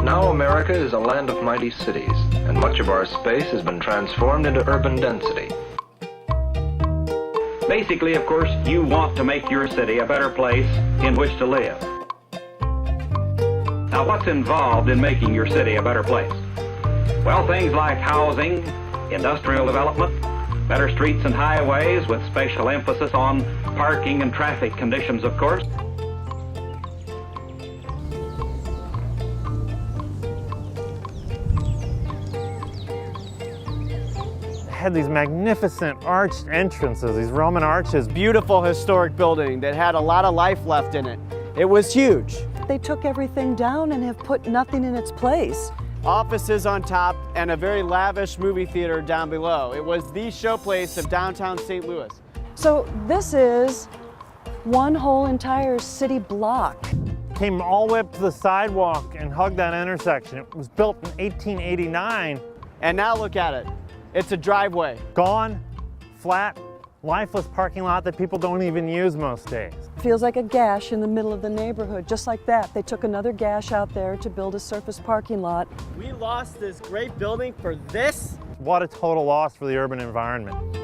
Now America is a land of mighty cities, and much of our space has been transformed into urban density. Basically, of course, you want to make your city a better place in which to live. Now, what's involved in making your city a better place? Well, things like housing, industrial development, better streets and highways with special emphasis on parking and traffic conditions, of course. Had these magnificent arched entrances, these Roman arches. Beautiful historic building that had a lot of life left in it. It was huge. They took everything down and have put nothing in its place. Offices on top and a very lavish movie theater down below. It was the showplace of downtown St. Louis. So this is one whole entire city block. Came all the way up to the sidewalk and hugged that intersection. It was built in 1889. And now look at it. It's a driveway. Gone, flat, lifeless parking lot that people don't even use most days. Feels like a gash in the middle of the neighborhood. Just like that, they took another gash out there to build a surface parking lot. We lost this great building for this? What a total loss for the urban environment.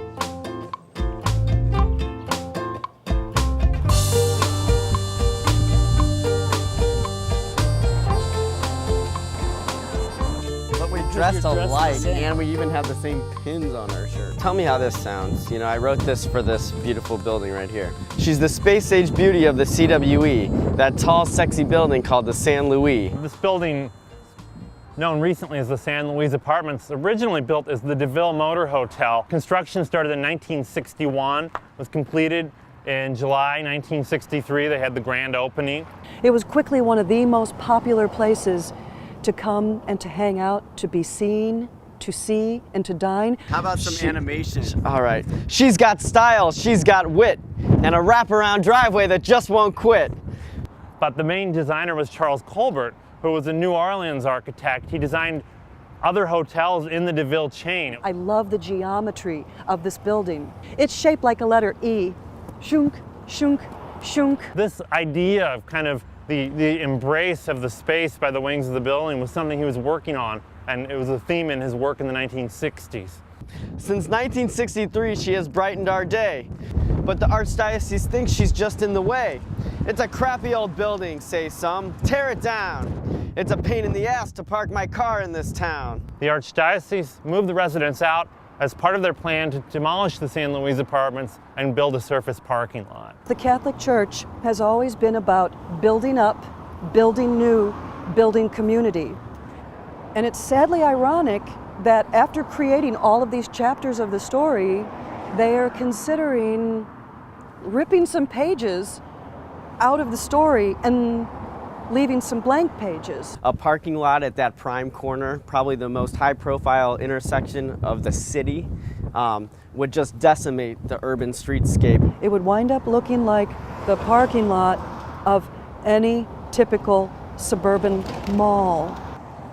Dressed alike, and we even have the same pins on our shirt. Tell me how this sounds. You know, I wrote this for this beautiful building right here. She's the space-age beauty of the CWE, that tall, sexy building called the San Luis. This building, known recently as the San Luis Apartments, originally built as the DeVille Motor Hotel. Construction started in 1961, was completed in July 1963. They had the grand opening. It was quickly one of the most popular places to come and to hang out, to be seen, to see, and to dine. How about some animation? All right. She's got style, she's got wit, and a wraparound driveway that just won't quit. But the main designer was Charles Colbert, who was a New Orleans architect. He designed other hotels in the DeVille chain. I love the geometry of this building. It's shaped like a letter E. Shunk, shunk, shunk. This idea of kind of the embrace of the space by the wings of the building was something he was working on, and it was a theme in his work in the 1960s. Since 1963, she has brightened our day, but the Archdiocese thinks she's just in the way. It's a crappy old building, say some. Tear it down. It's a pain in the ass to park my car in this town. The Archdiocese moved the residents out as part of their plan to demolish the San Luis Apartments and build a surface parking lot. The Catholic Church has always been about building up, building new, building community. And it's sadly ironic that after creating all of these chapters of the story, they are considering ripping some pages out of the story and leaving some blank pages. A parking lot at that prime corner, probably the most high-profile intersection of the city, would just decimate the urban streetscape. It would wind up looking like the parking lot of any typical suburban mall.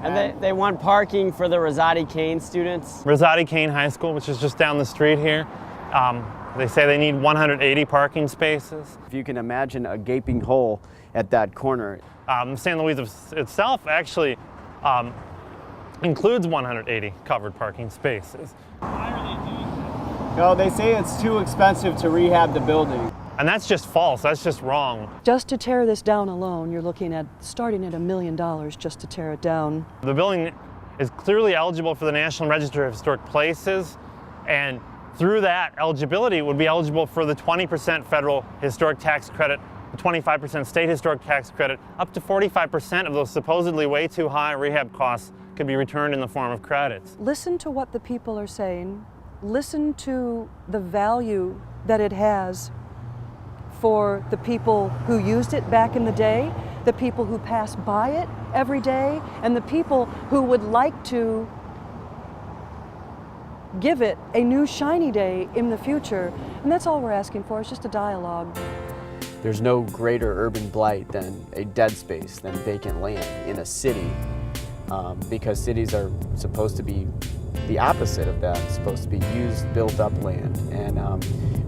And they want parking for the Rosati Kane students. Rosati Kane High School, which is just down the street here, they say they need 180 parking spaces. If you can imagine a gaping hole at that corner. San Luis itself actually includes 180 covered parking spaces. Why are they doing that? No, they say it's too expensive to rehab the building. And that's just false, that's just wrong. Just to tear this down alone, you're looking at starting at $1 million just to tear it down. The building is clearly eligible for the National Register of Historic Places, and through that eligibility would be eligible for the 20% federal historic tax credit, the 25% state historic tax credit. Up to 45% of those supposedly way too high rehab costs could be returned in the form of credits. Listen to what the people are saying. Listen to the value that it has for the people who used it back in the day, the people who pass by it every day, and the people who would like to give it a new shiny day in the future. And that's all we're asking for, it's just a dialogue. There's no greater urban blight than a dead space, than vacant land in a city, because cities are supposed to be the opposite of that. It's supposed to be used, built up land. And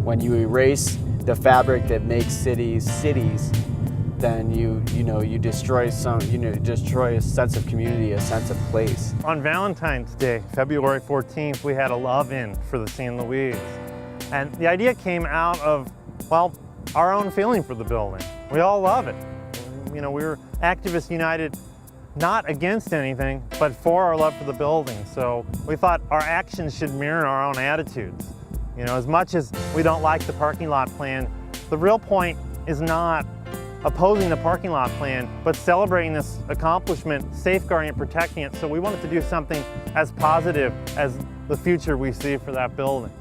when you erase the fabric that makes cities cities, then you destroy destroy a sense of community, a sense of place. On Valentine's Day, February 14th, we had a love-in for the St. Louise. And the idea came out of, well, our own feeling for the building. We all love it. We were Activists United, not against anything, but for our love for the building. So we thought our actions should mirror our own attitudes. As much as we don't like the parking lot plan, the real point is not opposing the parking lot plan, but celebrating this accomplishment, safeguarding and protecting it. So we wanted to do something as positive as the future we see for that building.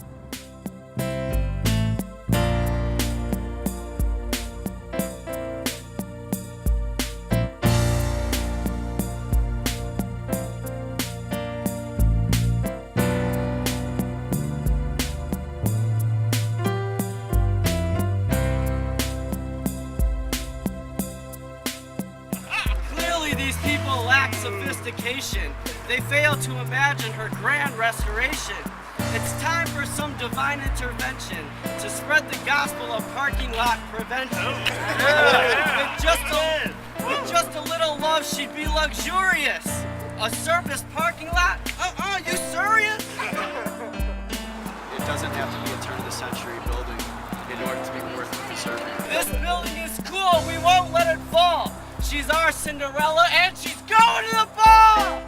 These people lack sophistication. They fail to imagine her grand restoration. It's time for some divine intervention to spread the gospel of parking lot prevention. With just a little love, she'd be luxurious. A surface parking lot? You serious? It doesn't have to be a turn-of-the-century building in order to be worth preserving. This building is cool. We won't let it fall. She's our Cinderella, and she's going to the ball!